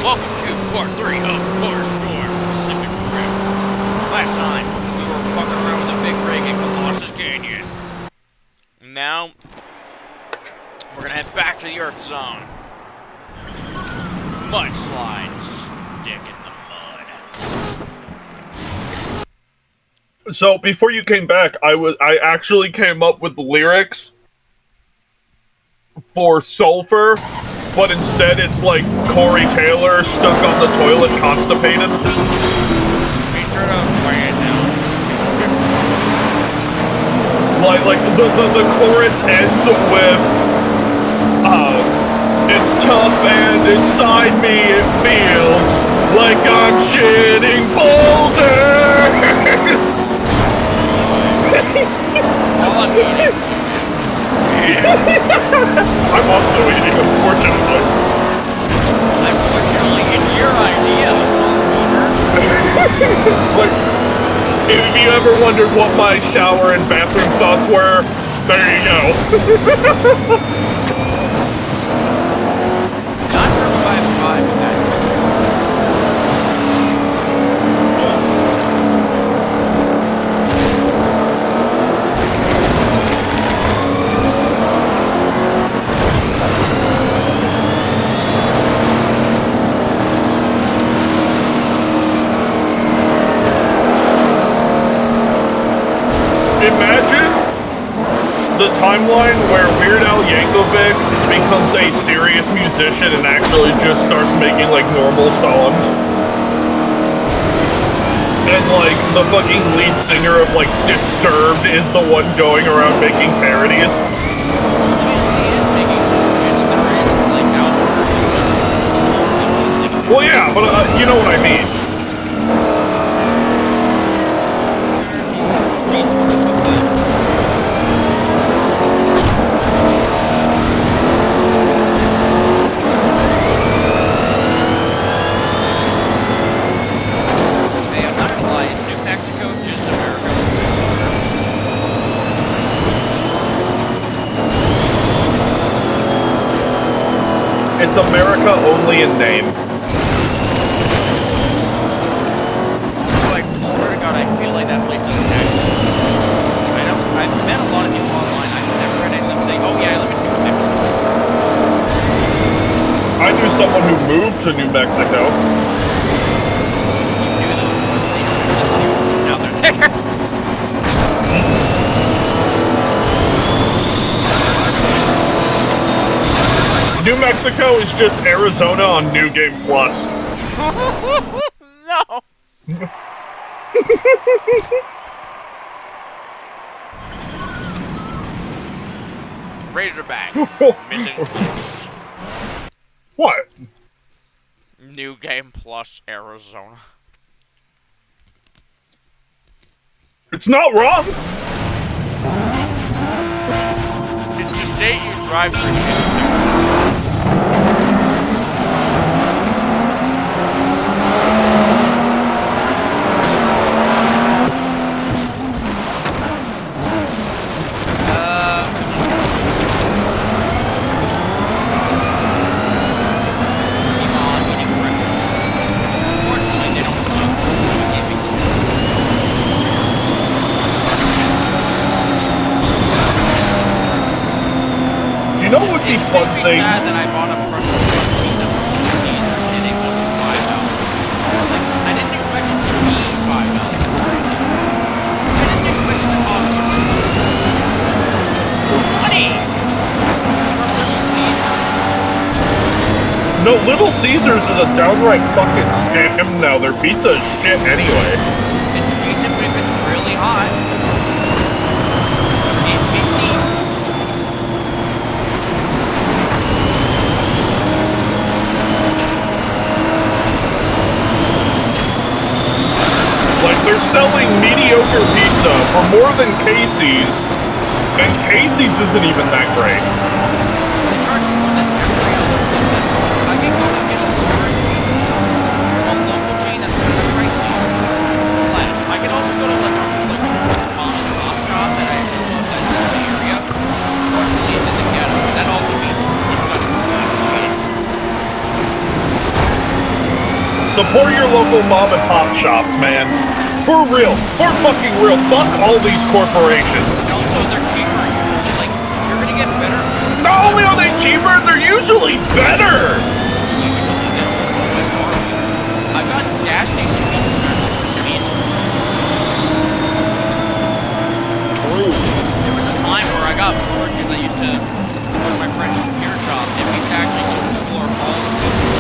welcome to part 3 of Motorstorm Pacific Rim. Last time, we were fucking around with a big rig in Colossus Canyon. Now, we're gonna head back to the Earth Zone. Mudslides, stick in the mud. So, before you came back, I actually came up with lyrics for Sulfur, but instead it's like Corey Taylor stuck on the toilet constipated. Be sure to play it now. Like the chorus ends with, it's tough and inside me it feels like I'm shitting boulders. All I'm eating. I'm also eating, unfortunately. Unfortunately, it's your idea. Like, if you ever wondered what my shower and bathroom thoughts were, there you go. Not for 5-5 in that. Imagine the timeline where Weird Al Yankovic becomes a serious musician and actually just starts making, like, normal songs. And, like, the fucking lead singer of, like, Disturbed is the one going around making parodies. Well, yeah, but, you know what I mean. It's America only in name. Like, swear to God, I feel like that place doesn't actually exist. I've met a lot of people online. I've never heard any of them say, oh yeah, I live in New Mexico. I knew someone who moved to New Mexico. You do though. They don't exist anymore. Now they're there. New Mexico is just Arizona on New Game Plus. No. Razorback. Missing. What? New Game Plus Arizona. It's not wrong. It's the state you drive through. You know what would be fun thing? Sad that I bought a pizza from Caesar and it wasn't $5. Like, I didn't expect it to be $5. I didn't expect it to cost money from Little Caesars. No, Little Caesars is a downright fucking scam now. Their pizza is shit anyway. It's decent, but if it's really hot, it's tasty. Like, they're selling mediocre pizza for more than Casey's, and Casey's isn't even that great. They charge more than every other place that I can go and get a delivery pizza. A local chain that's kind of pricey. Less. I can also go to like a mom and pop shop that I know of that's in the area. Unfortunately, it's in the ghetto. That also means it's got good shit. Support your local mom and pop shops, man. For real. For fucking real. Fuck all these corporations. And also, they're cheaper usually. Like, you're gonna get better. Not only are they cheaper, they're usually better. Usually, they're always more. I've got gas station fees. There was a time where I got bored because I used to go to my friend's computer shop and we could actually go explore all of the places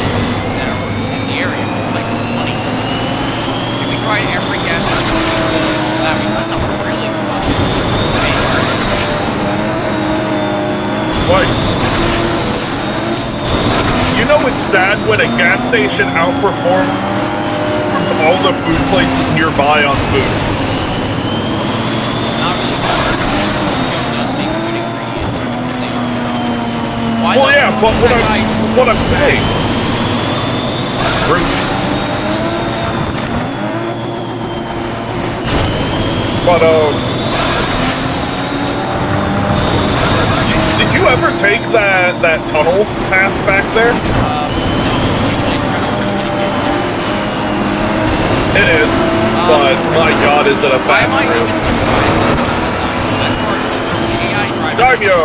that are in the area for like money. And we tried every gas station that we got some really fun. Like, you know it's sad when a gas station outperforms all the food places nearby on food. Not really hard. Skill does make good ingredients if they are wrong. Well, yeah, but what I'm saying. But, did you ever take that tunnel path back there? No. Usually it's kind of risky to get there. It is, but my god, is it a fast I might route. even surprise that car is the AI driver. Daimyo!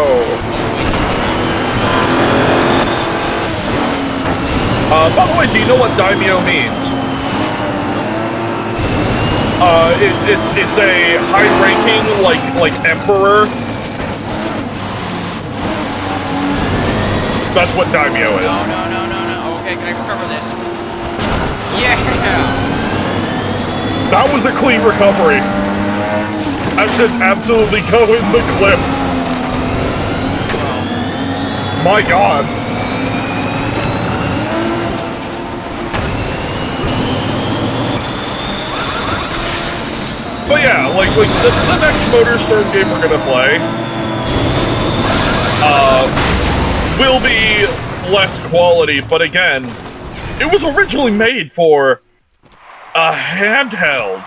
By the way, do you know what Daimyo means? It's a high-ranking, like emperor. That's what Daimyo is. No. Okay, can I recover this? Yeah! That was a clean recovery. I should absolutely go in the clips. My god. But yeah, like the next Motorstorm game we're gonna play, will be less quality, but again, it was originally made for a handheld.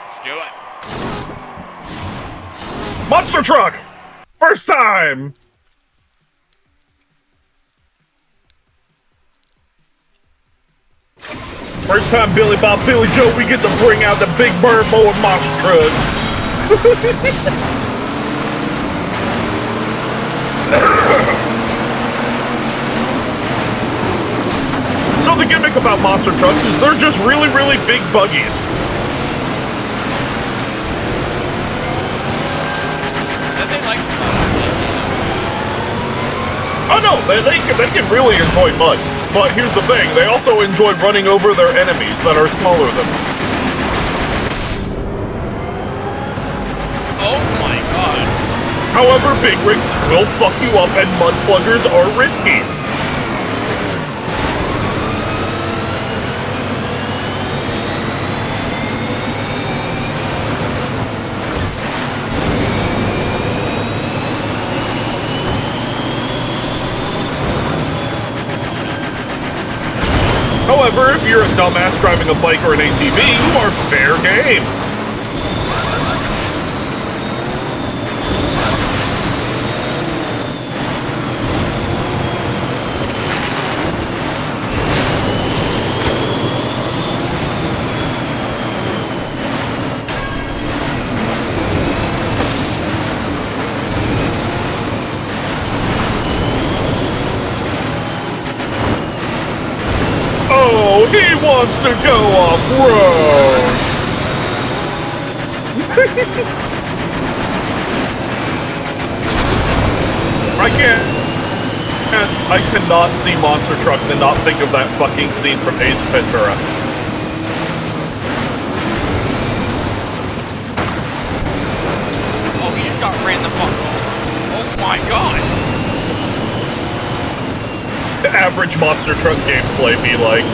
Let's do it. Monster Truck! First time! First time Billy Bob, Billy Joe, we get to bring out the big bird boy monster truck. So the gimmick about monster trucks is they're just really, really big buggies. That they like Oh no, they can really enjoy mud. But here's the thing, they also enjoy running over their enemies that are smaller than them. Oh my god. However, big rigs will fuck you up and mud pluggers are risky. However, if you're a dumbass driving a bike or an ATV, you are fair game. Oh, he wants to go off-road! I cannot see monster trucks and not think of that fucking scene from Ace Ventura. Oh, he just got ran the fuck over. Oh my god. The average monster truck gameplay be like.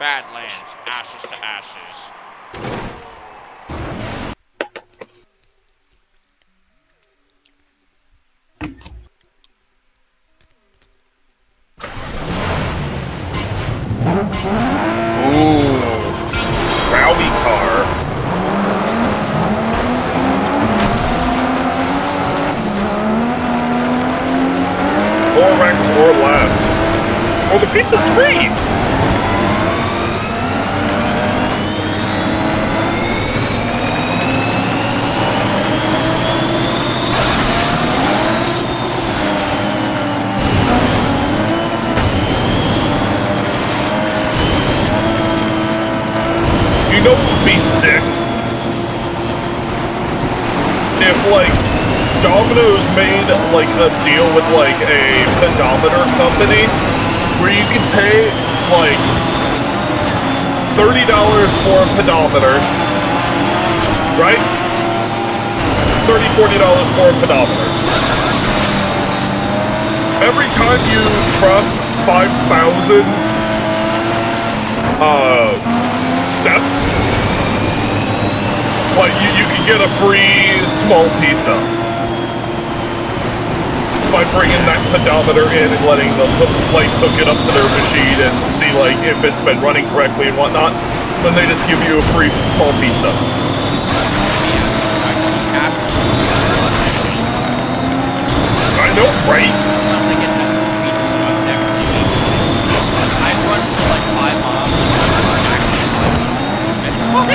Badlands, ashes to ashes. Ooh. Rowdy car. 4X or less. Oh, the pizza's free! You know what would be sick? If, like, Domino's made, like, a deal with, like, a pedometer company where you can pay, like, $30 for a pedometer, right? $30, $40 for a pedometer. Every time you cross 5,000, steps, like, you can get a free small pizza by bringing that pedometer in and letting them, like, hook it up to their machine and see, like, if it's been running correctly and whatnot. Then they just give you a free small pizza. I know, right? I run for like 5 miles and I'm actually what?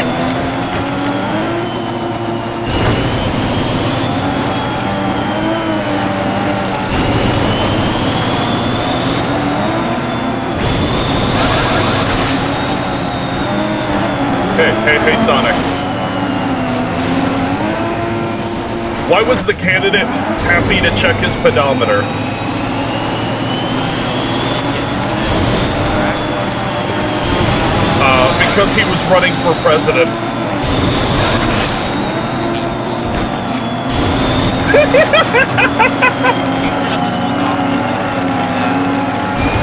Hey, Sonic. Why was the candidate happy to check his pedometer? Because he was running for president.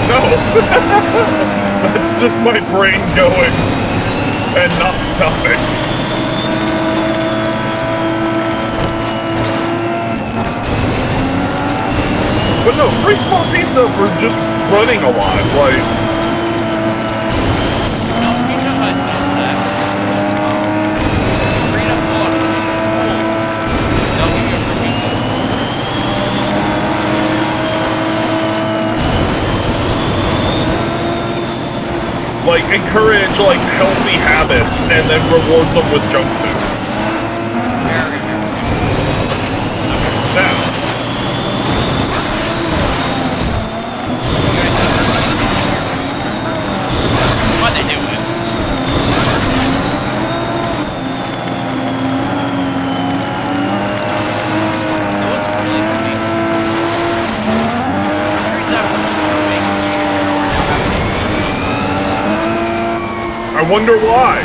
No. That's just my brain going and not stopping. But no, free small pizza for just running a lot, like... Like, encourage, like, healthy habits and then reward them with junk food. Now. What they doing? I wonder why.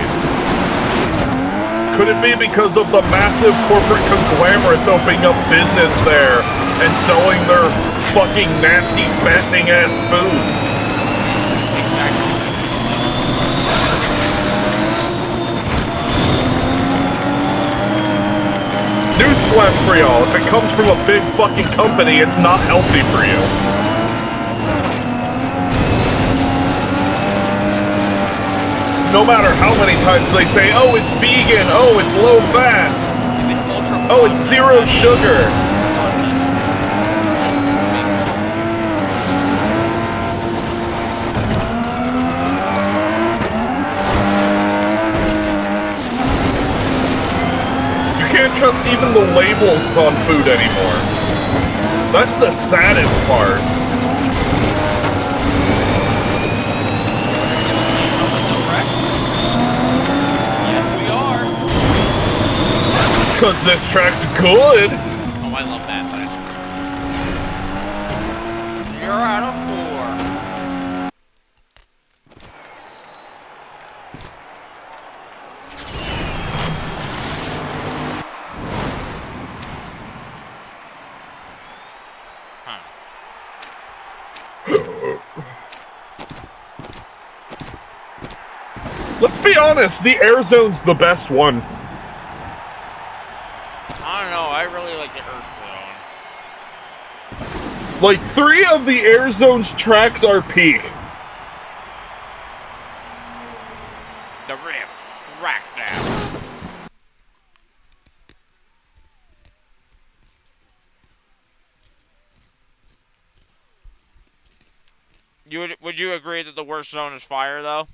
Could it be because of the massive corporate conglomerates opening up business there and selling their fucking nasty, fattening ass food? Exactly. Newsflash for y'all, if it comes from a big fucking company, it's not healthy for you. No matter how many times they say, oh, it's vegan, oh, it's low fat, oh, it's zero sugar. You can't trust even the labels on food anymore. That's the saddest part. Because this track's good. Oh, I love that. But 0 out of 4. be honest, the air zone's the best one. I don't know, I really like the Earth Zone. Like, 3 of the air zone's tracks are peak. The Rift, Crackdown. Would you agree that the worst zone is fire, though?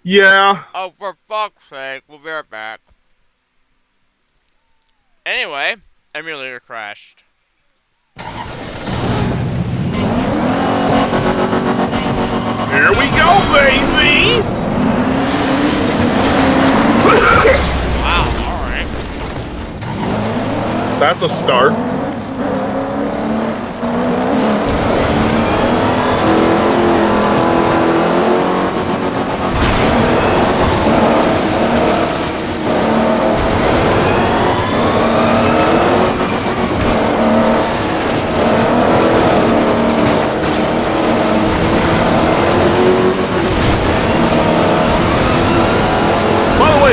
Yeah. Oh, for fuck's sake, we'll be right back. Anyway, emulator crashed. Here we go, baby! Wow, alright. That's a start.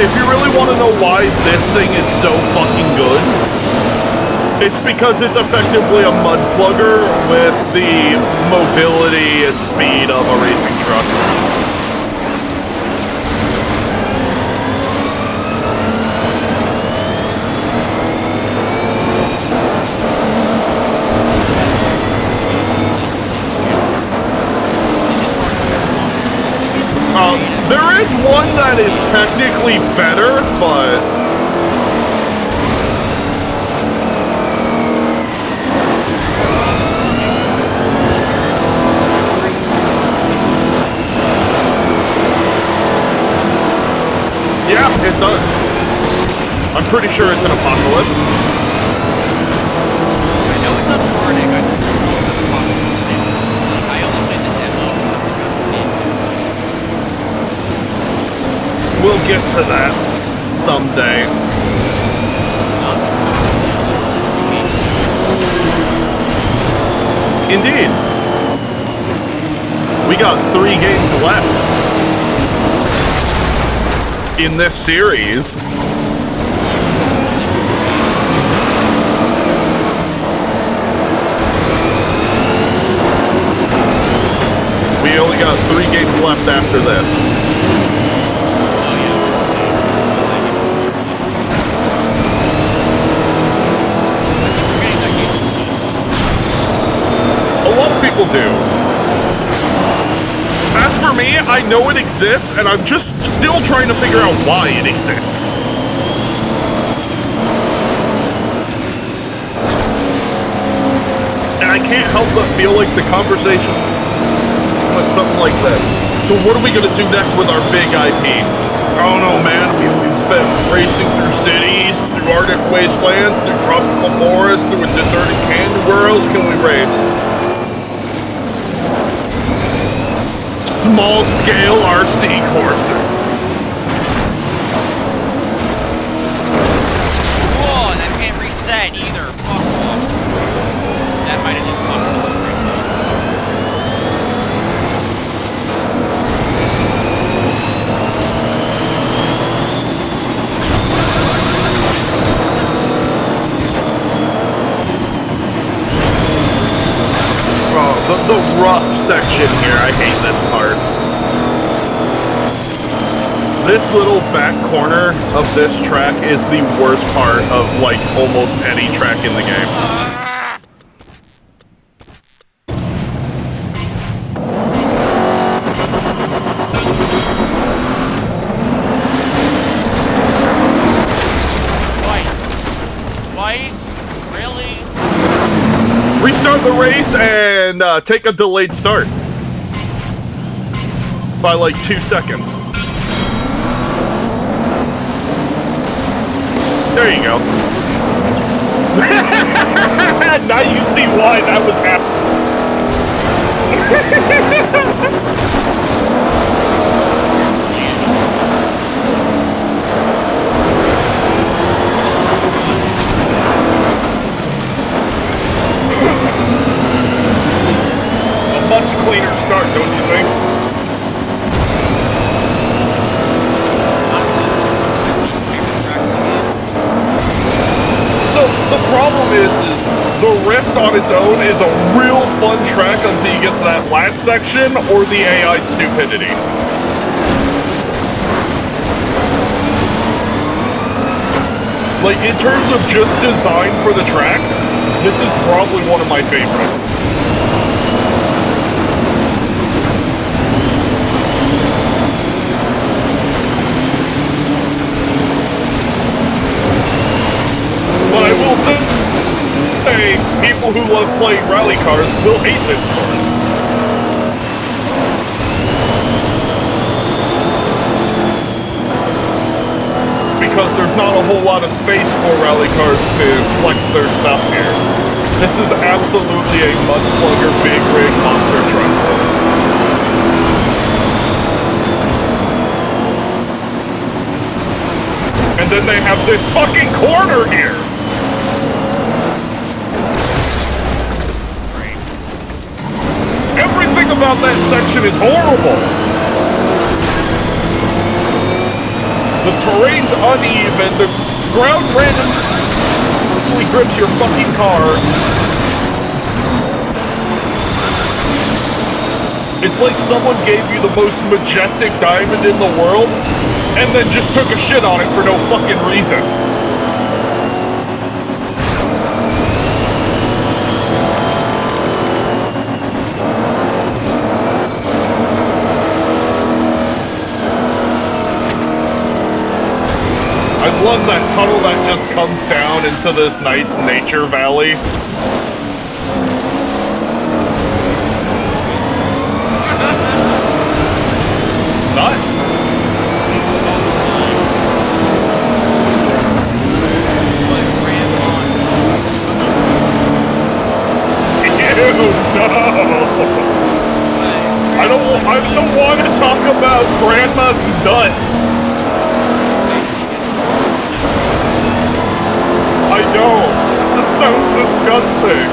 If you really want to know why this thing is so fucking good, it's because it's effectively a mud plugger with the mobility and speed of a racing truck. There is one that is technically better, but... yeah, it does. I'm pretty sure it's an Apocalypse. I know it's not Carnage, I just know it's an Apocalypse. I only played the demo. We'll get to that someday. Indeed. We got 3 games left in this series. We only got 3 games left after this. People do. As for me, I know it exists, and I'm just still trying to figure out why it exists. And I can't help but feel like the conversation went something like this. So what are we going to do next with our big IP? I don't know, man. We've been racing through cities, through Arctic wastelands, through tropical forests, through a deserted canyon. Where else can we race? Small-scale RC coursing. Whoa, and I can't reset either. Fuck off. That might have just fucked up the reset. The rough section here, I hate this part. This little back corner of this track is the worst part of, like, almost any track in the game. Restart the race and take a delayed start by like 2 seconds. There you go. Now you see why that was happening. Much cleaner start, don't you think? problem is the Rift on its own is a real fun track until you get to that last section or the AI stupidity. Like, in terms of just design for the track, this is probably one of my favorites. But I will say, people who love playing rally cars will hate this course. Because there's not a whole lot of space for rally cars to flex their stuff here. This is absolutely a mud plugger, big rig monster truck course. And then they have this fucking corner here! Everything about that section is horrible! The terrain's uneven, the ground randomly grips your fucking car. It's like someone gave you the most majestic diamond in the world, and then just took a shit on it for no fucking reason. I love that tunnel that just comes down into this nice nature valley. Not? Ew, no! I don't want to talk about Grandma's nut. I don't. This sounds disgusting.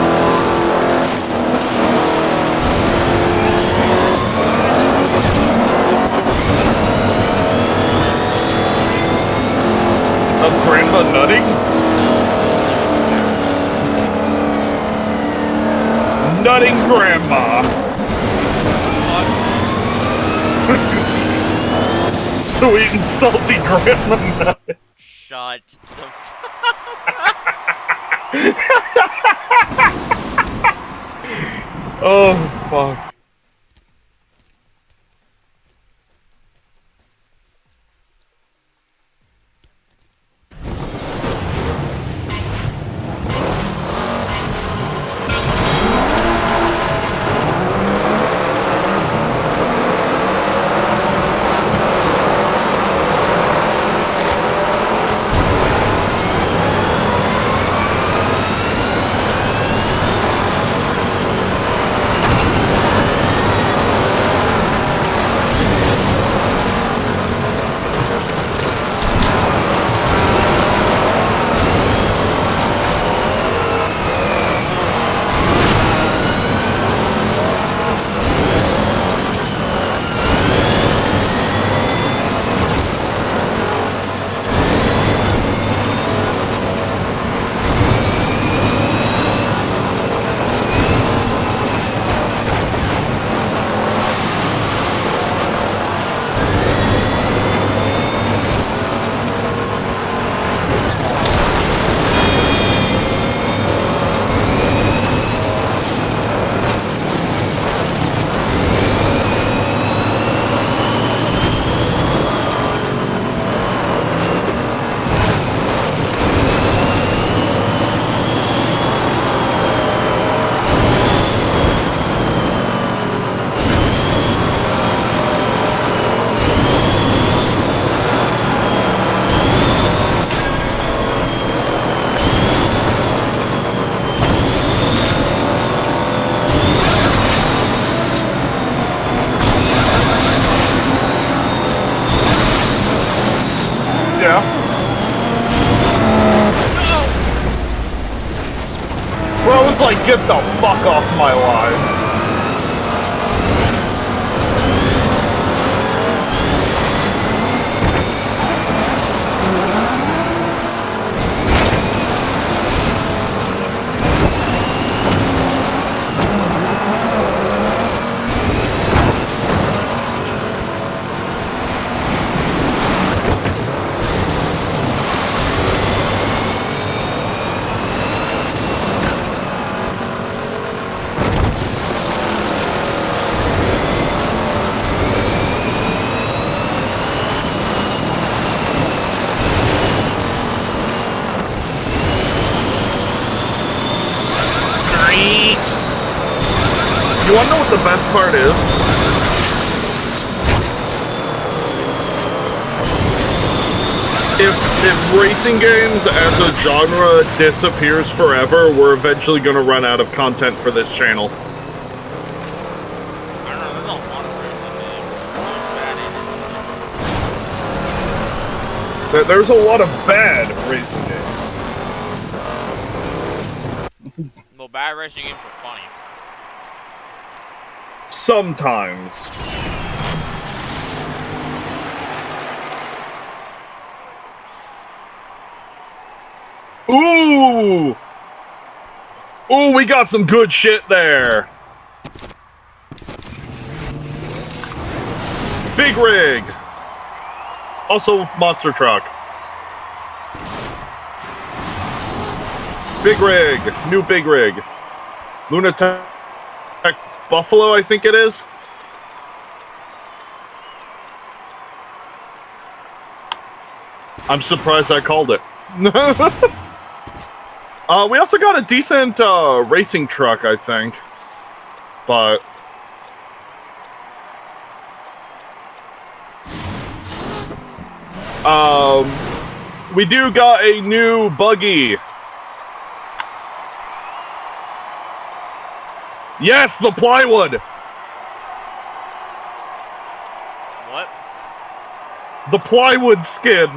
Of Grandma nutting? Nutting Grandma. Sweet and salty Grandma nut. Shut the fuck. Oh, fuck. like, get the fuck off my line. want to know what the best part is? If racing games as a genre disappears forever, we're eventually going to run out of content for this channel. I don't know, there's a lot of racing games. There's a lot of bad racing games. Well, bad racing games are funny. Sometimes. Ooh! Ooh, we got some good shit there. Big rig. Also, monster truck. Big rig. New big rig. Lunatic Buffalo, I think it is. I'm surprised I called it. We also got a decent racing truck, I think. But we do got a new buggy. Yes, the plywood. What? The plywood skin.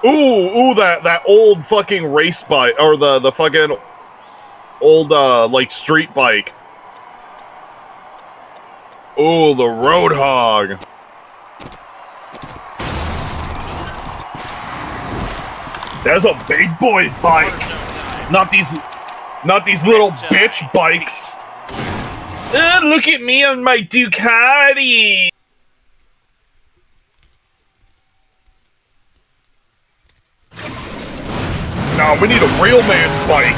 Ooh, that old fucking race bike, or the fucking old, like, street bike. Ooh, the Roadhog. That's a big boy bike. Not these little bitch bikes. Look at me on my Ducati. No, we need a real man's bike.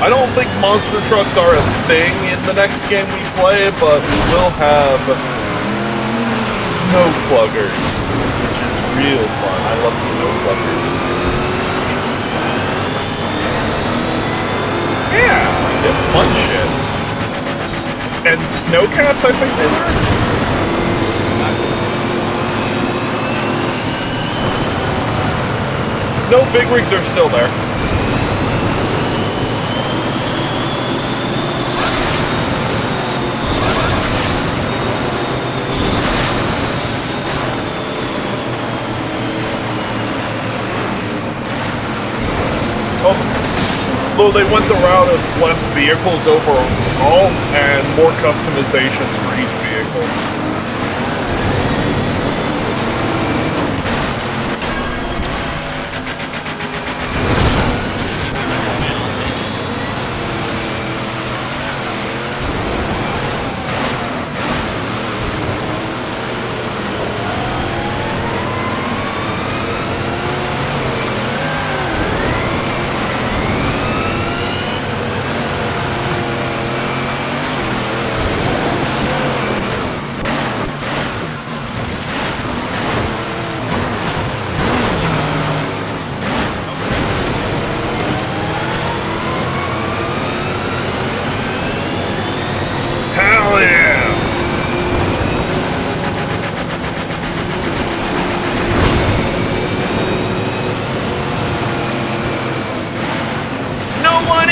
I don't think monster trucks are a thing in the next game we play, but we will have snow pluggers, which is real fun. I love snow pluggers. Yeah, get fun shit. And snowcats, I think they were. No, big rigs are still there. Although they went the route of less vehicles overall and more customizations for each vehicle.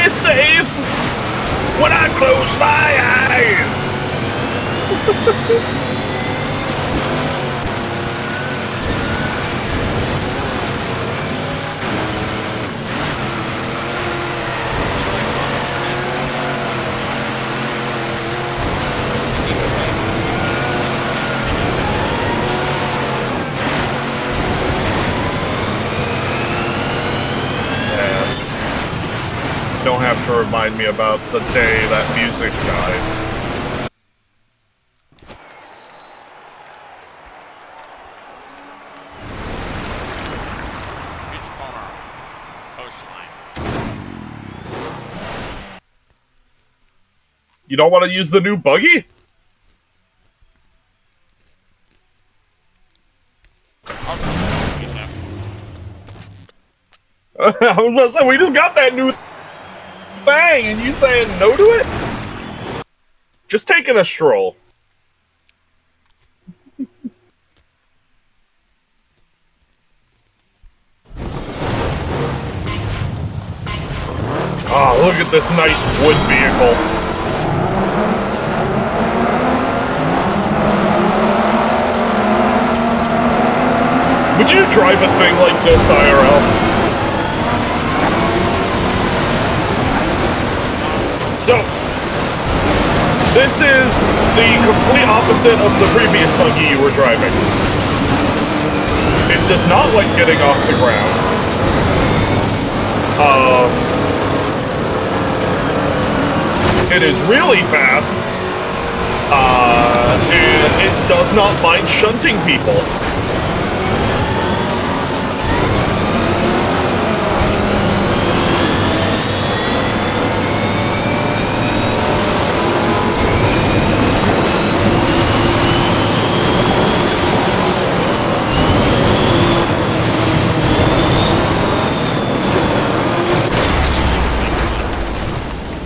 Safe when I close my eyes. don't have to remind me about the day that music died. Beach corner. Coastline. You don't want to use the new buggy? I was gonna say, we just got that new thing, and you saying no to it? Just taking a stroll. Oh, look at this nice wood vehicle. Would you drive a thing like this, IRL? So, this is the complete opposite of the previous buggy you were driving. It does not like getting off the ground. It is really fast. And it does not mind shunting people.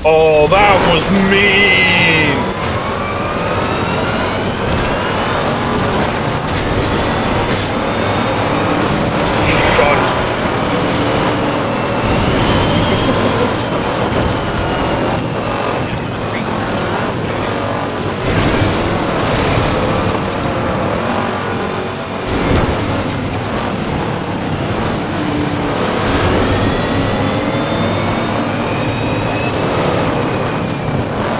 Oh, that was mean! Shut.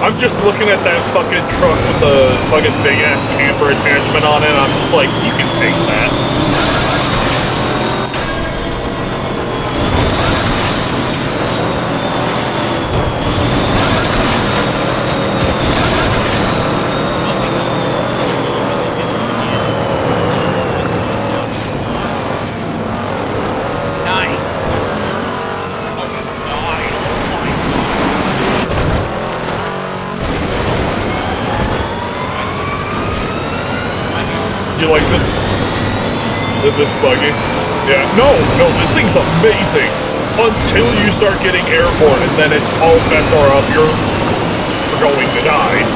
I'm just looking at that fucking truck with the fucking big-ass camper attachment on it, and I'm just like, you can take that. Nice. You like this? This buggy? Yeah. No, this thing's amazing. Until you start getting airborne, and then it's all bets are up. You're going to die.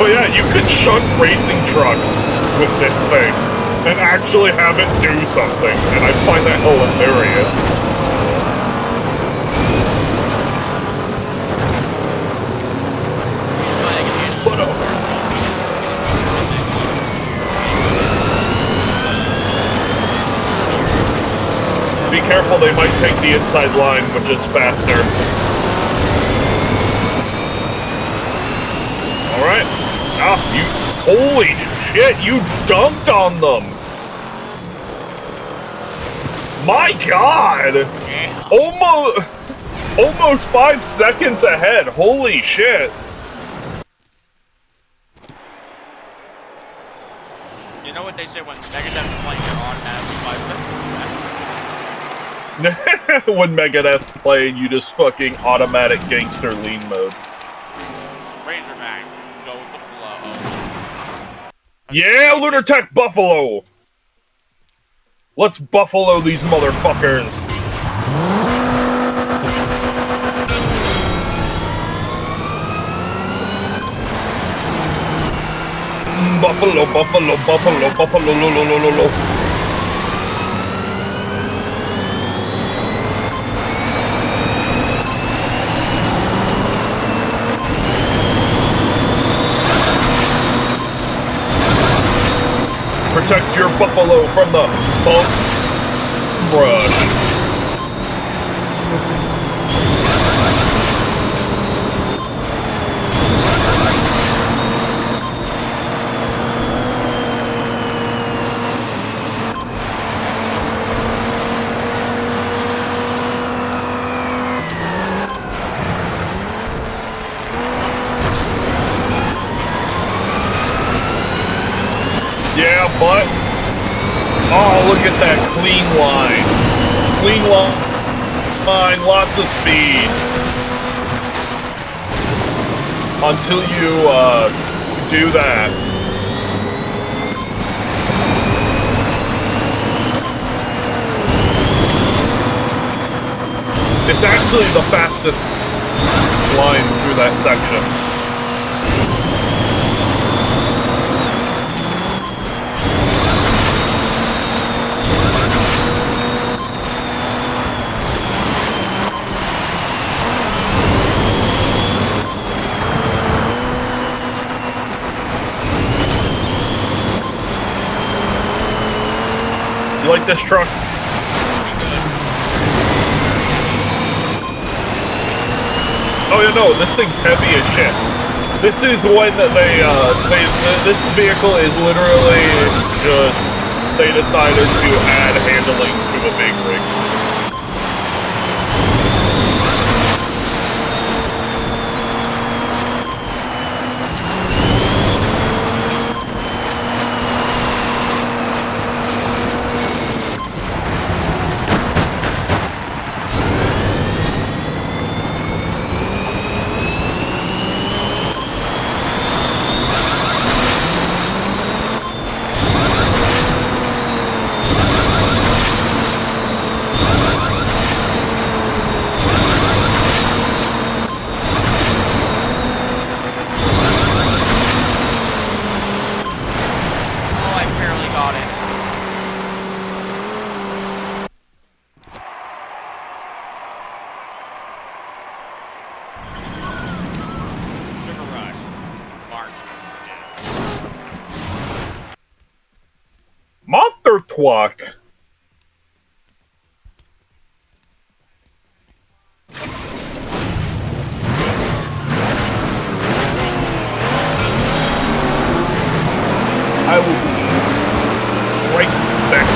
But yeah, you could shunt racing trucks with this thing and actually have it do something, and I find that hilarious. Be careful, they might take the inside line, which is faster. Alright. Ah, you... Holy shit, you dunked on them! My god! Almost 5 seconds ahead, holy shit! You know what they say when Megadeth's playing, you're automatically 5 seconds back? When Megadeth's playing, you just fucking automatic gangster lean mode. Razorback, go with the flow. Yeah, Lunar Tech Buffalo! Let's buffalo these motherfuckers! Buffalo, buffalo, buffalo, buffalo, lo, lo, lo, lo, lo. Protect your buffalo from the bump brush. But, oh, look at that clean line. Clean line, lots of speed. Until you, do that. It's actually the fastest line through that section. You like this truck? Oh yeah, no, this thing's heavy as shit. This is when this vehicle is literally just, they decided to add handling to a big rig. Monster Truuck. I will be right back.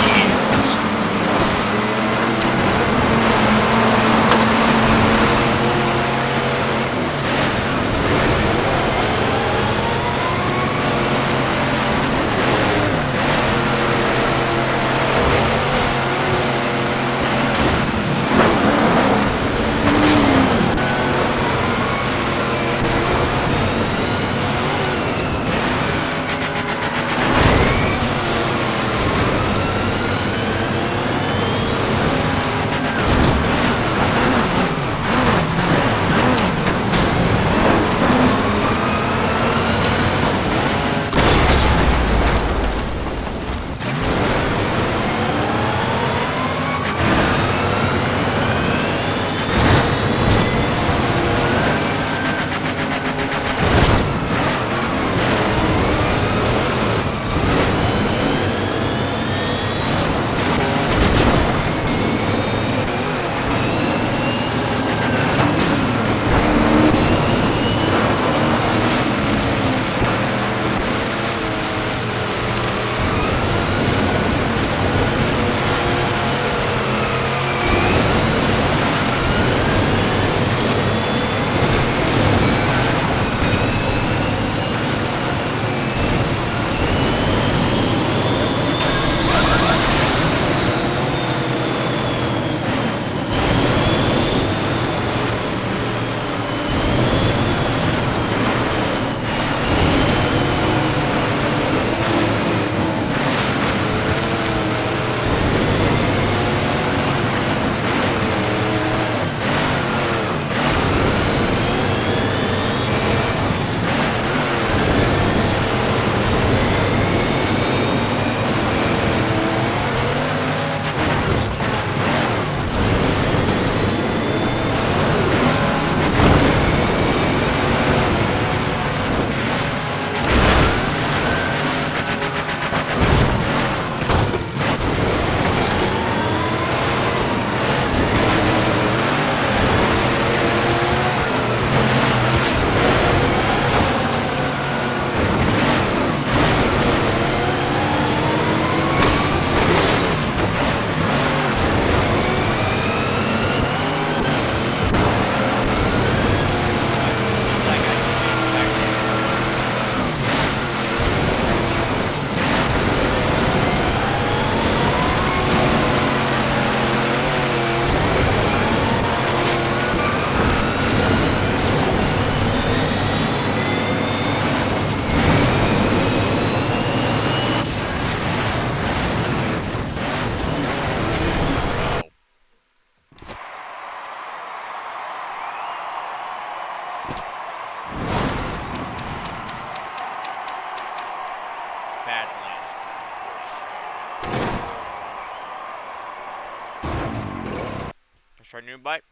try a new bike.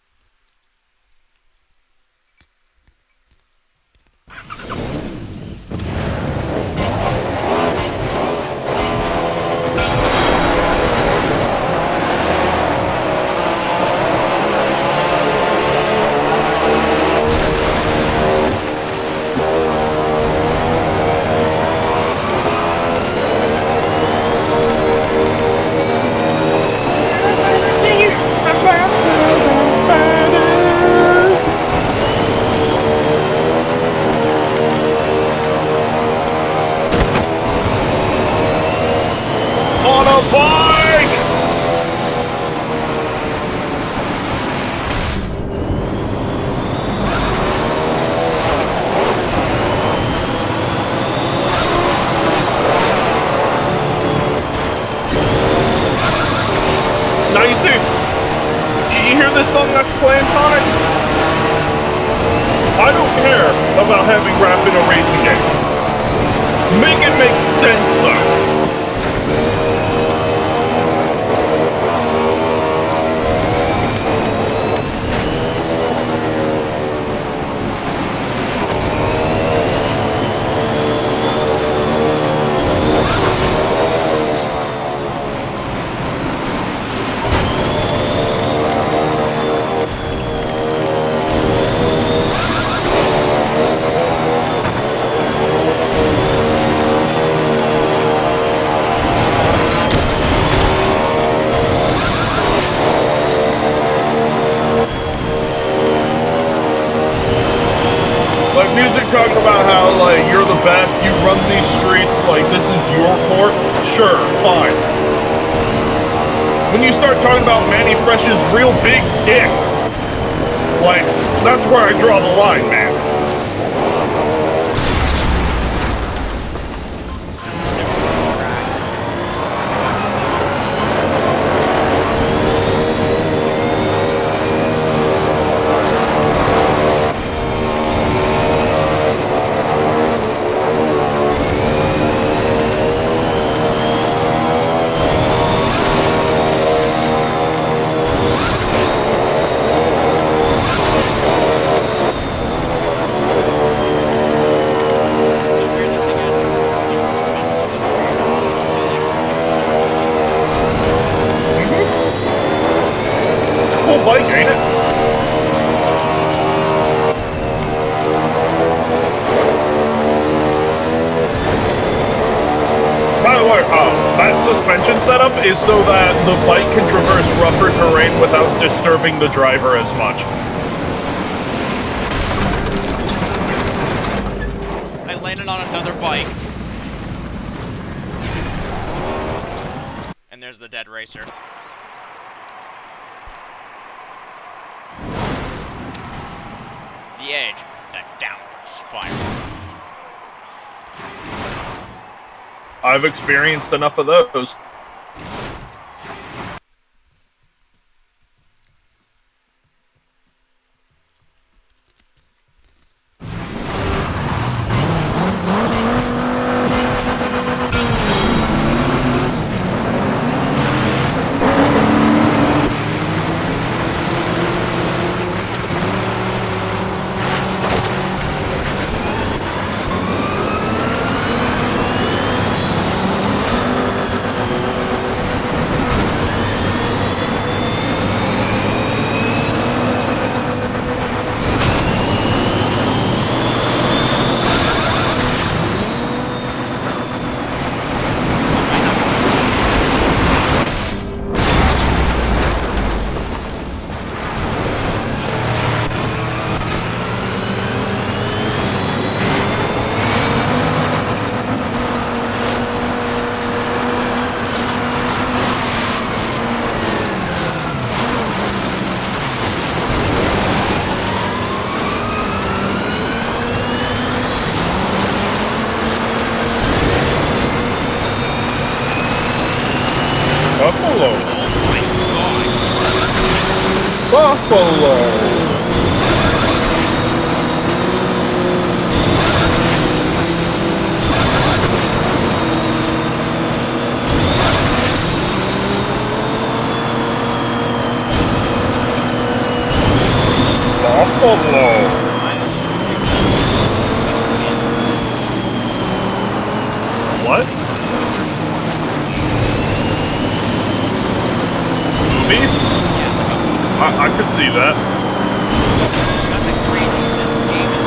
On a bike! Now you see, you hear this song that's playing, Sonic? I don't care about having rap in a racing game. Make it make sense, though. Like music talking about how like you're the best, you run these streets, like this is your court. Sure, fine. When you start talking about Manny Fresh's real big dick, like that's where I draw the line, man. Bike, ain't it? By the way, that suspension setup is so that the bike can traverse rougher terrain without disturbing the driver as much. I landed on another bike. And there's the dead racer. The edge, that downward spiral. I've experienced enough of those. what? Movie? I could see that. Nothing crazy in this game is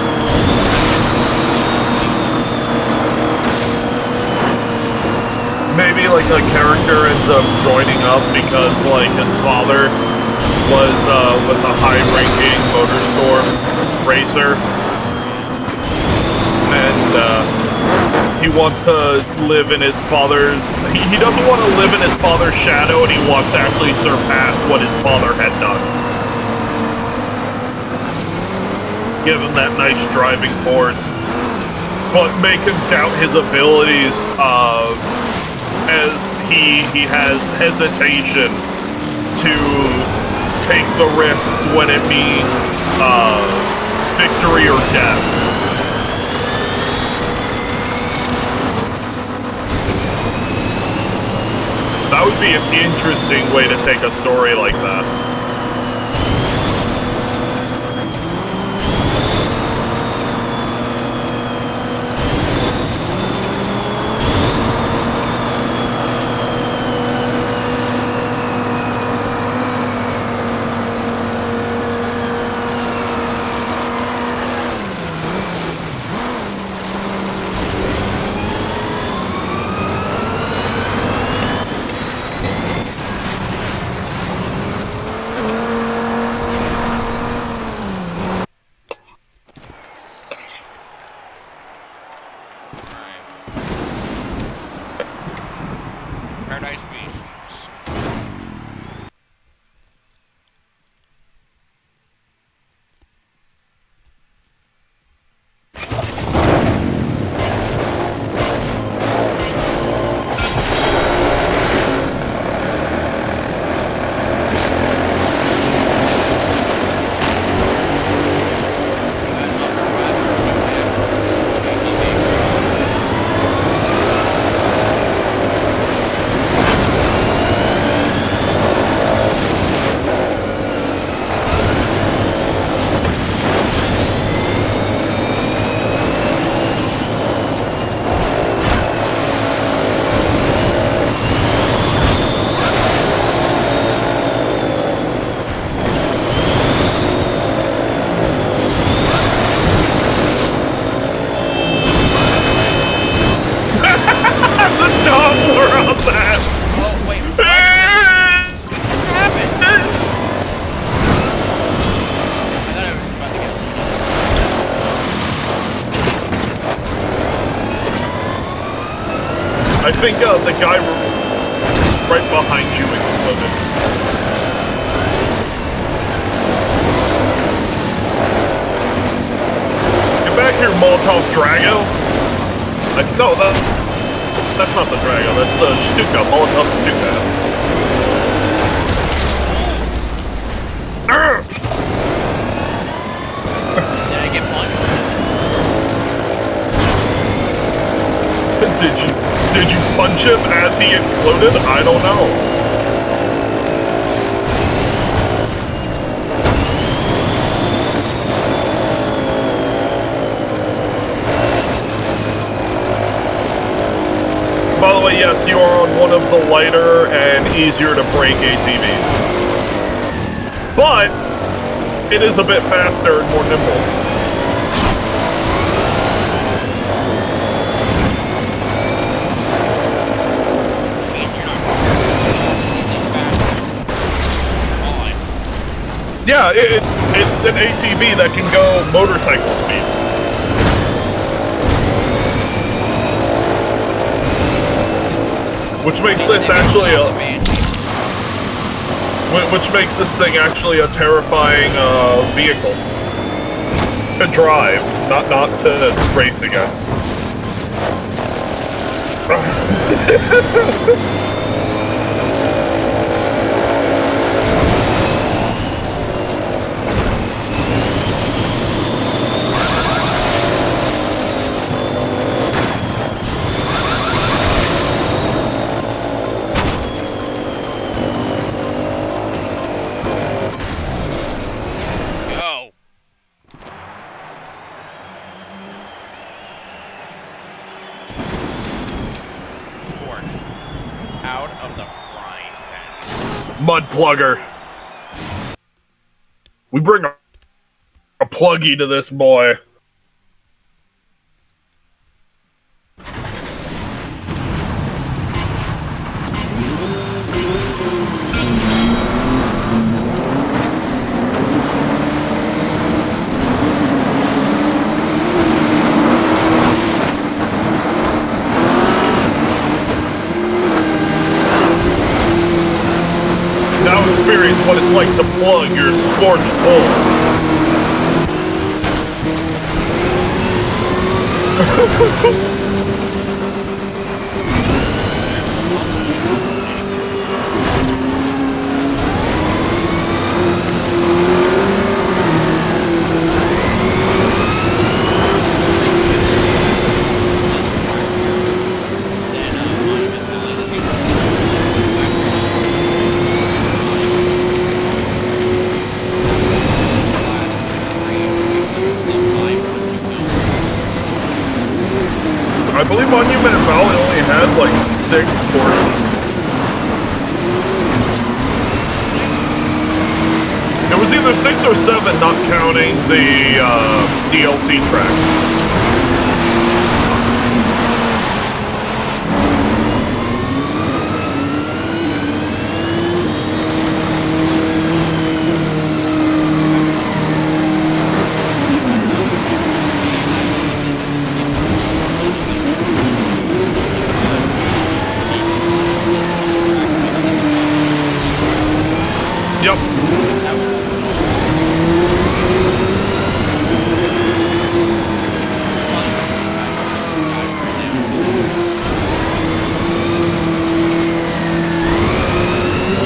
maybe like a character ends up joining up because like his father was a high-ranking Motorstorm racer, and he wants to live in his father's. He doesn't want to live in his father's shadow, and he wants to actually surpass what his father had done. Give him that nice driving force, but make him doubt his abilities. As he has hesitation to take the risks when it means victory or death. That would be an interesting way to take a story like that. Paradise Beast. I think the guy right behind you exploded. Get back here, Molotov Drago. No, that's not the Drago. That's the Stuka, Molotov Stuka. Did I get punched? Did you punch him as he exploded? I don't know. By the way, yes, you are on one of the lighter and easier to break ATVs. But it is a bit faster and more nimble. Yeah, it's an ATV that can go motorcycle speed. Which makes this actually which makes this thing actually a terrifying vehicle to drive, not to race against. of the frying pan. Mud plugger. We bring a pluggy to this boy. Now experience what it's like to plug your scorched bull. I believe Monument Valley only had like 6 courses. It was either 6 or 7, not counting the DLC tracks. Yep.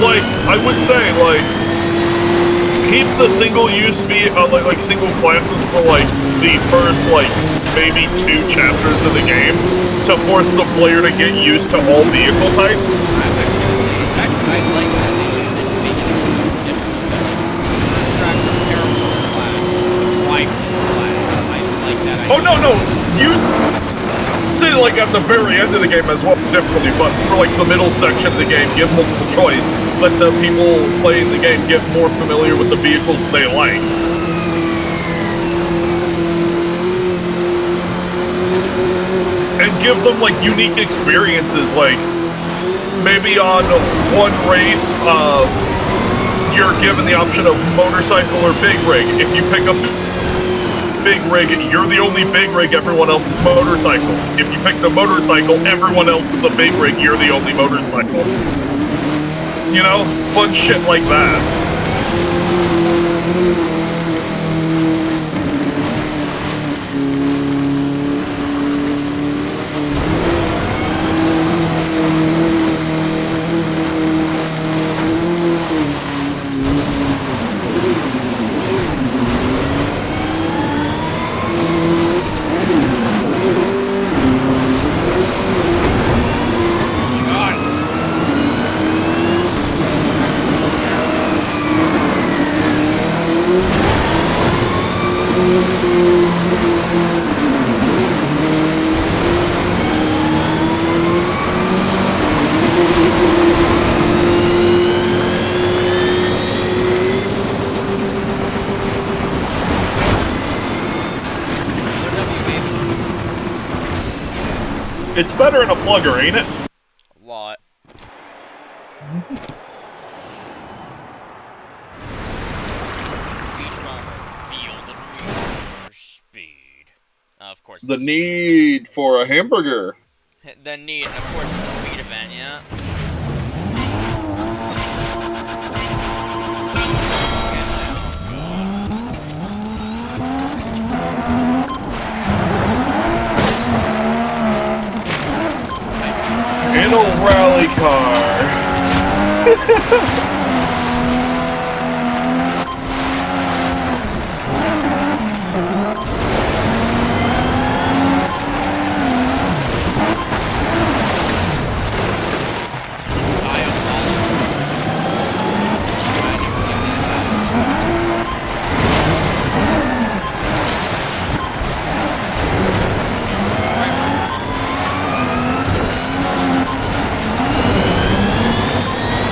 Like, I would say, like, keep the single-use like single classes for like the first like maybe 2 chapters of the game to force the player to get used to all vehicle types. I like that they make it different. Tracks are terrible as class. Like this class. I like that idea. Oh no, you say like at the very end of the game as well difficulty, but for like the middle section of the game, give multiple choice. Let the people playing the game get more familiar with the vehicles they like. And give them like unique experiences, like maybe on one race, you're given the option of motorcycle or big rig. If you pick up big rig, you're the only big rig, everyone else is motorcycle. If you pick the motorcycle, everyone else is a big rig, you're the only motorcycle. You know, fun shit like that. It's better in a plugger, ain't it? A lot. Each moment feel the need for speed. Of course. The need for a hamburger. The need, and of course, it's a speed event, yeah. In a rally car.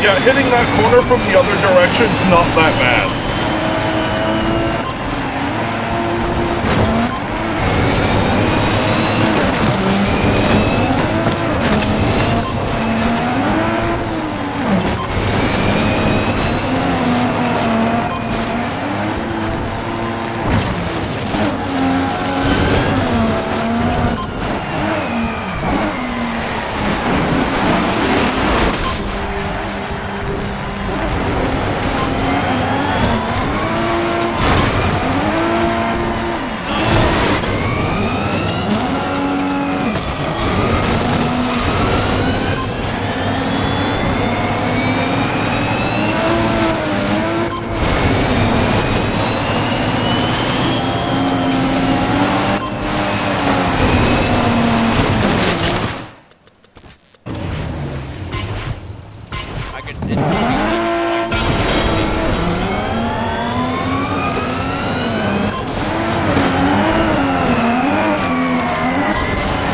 Yeah, hitting that corner from the other direction's not that bad.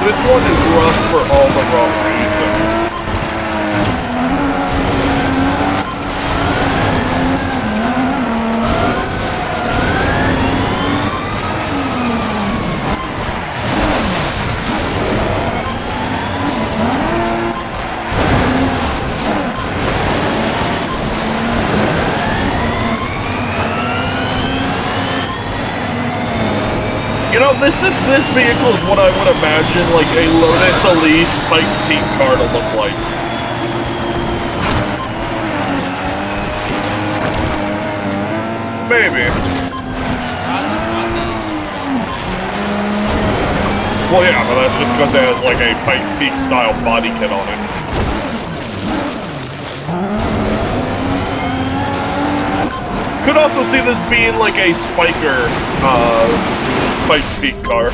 This one is rough for all the wrong reasons. You know, this vehicle is what I would imagine like a Lotus Elise Pikes Peak car to look like. Maybe. Well, yeah, but that's just because it has like a Pikes Peak style body kit on it. Could also see this being like a Spiker, Pikes Peak car.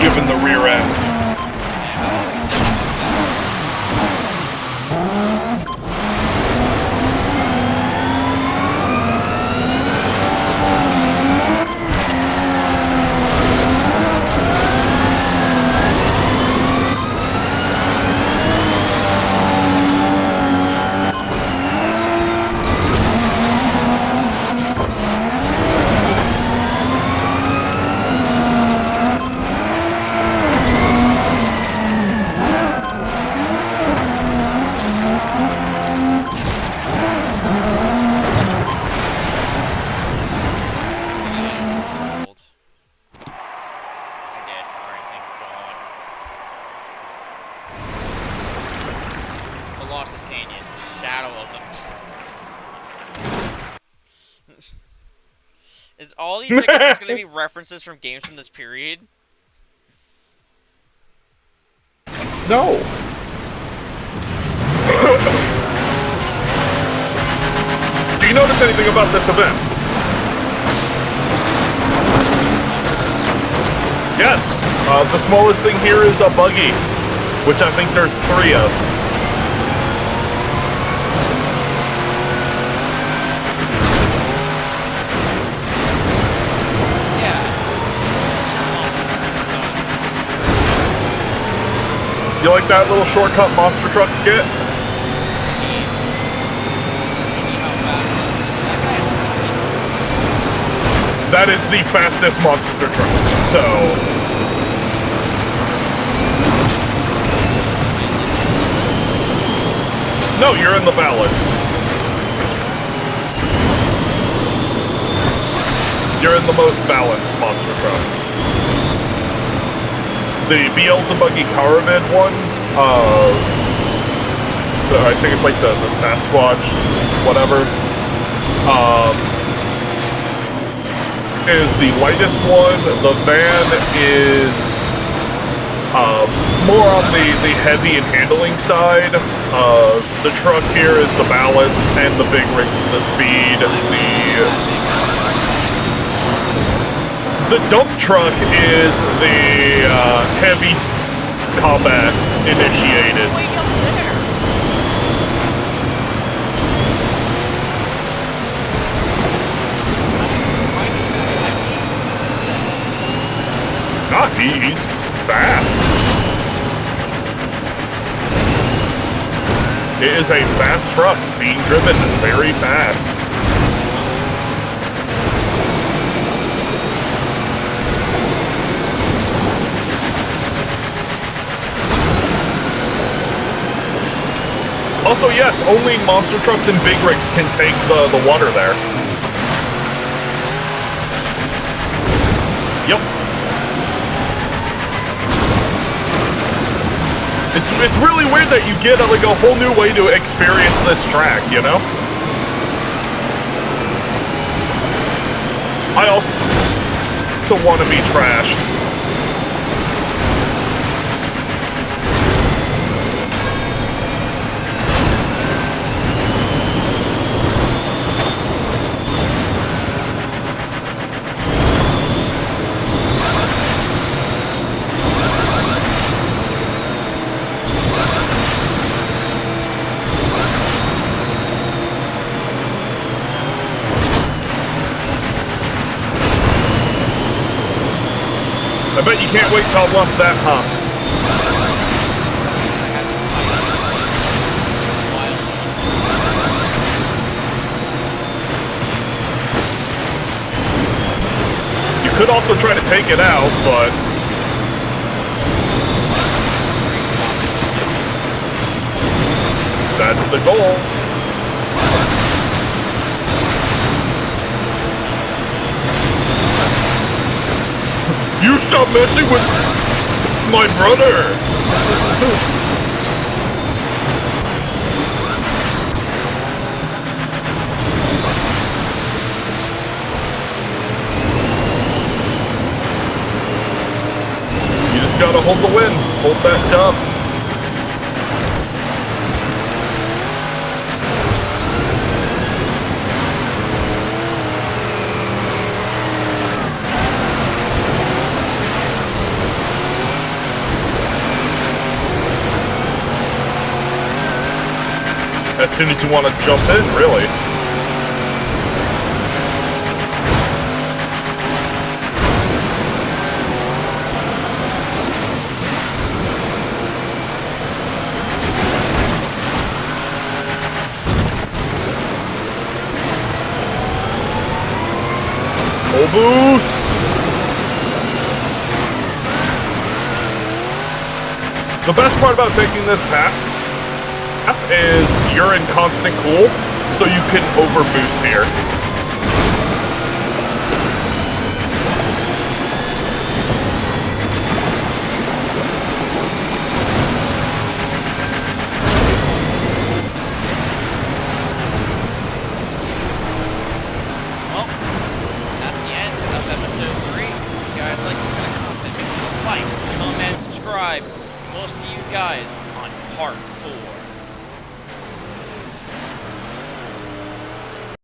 Given the rear end. Is all these like just gonna be references from games from this period? No. Do you notice anything about this event? Yes. The smallest thing here is a buggy, which I think there's 3 of. You like that little shortcut monster truck skit? That is the fastest monster truck, so... No, you're in the ballast. You're in the most balanced monster truck. The Beelzebuggy Caravan one, I think it's like the Sasquatch, whatever, is the lightest one. The van is more on the heavy and handling side. The truck here is the balance, and the big rigs the speed. The dump truck is the heavy combat initiated. Not he's fast. It is a fast truck being driven very fast. Also, yes, only monster trucks and big rigs can take the water there. Yep. It's really weird that you get like a whole new way to experience this track, you know? I also want to be trashed. I bet you can't wait till I lump that hump. You could also try to take it out, but... that's the goal. You stop messing with my brother! You just gotta hold the wind. Hold that dump. As soon as you want to jump in, really. Full boost! The best part about taking this path is you're in constant cool, so you can overboost here. Well, that's the end of episode 3. If you guys like this kind of content, make sure to like, comment, subscribe, and we'll see you guys on part 4.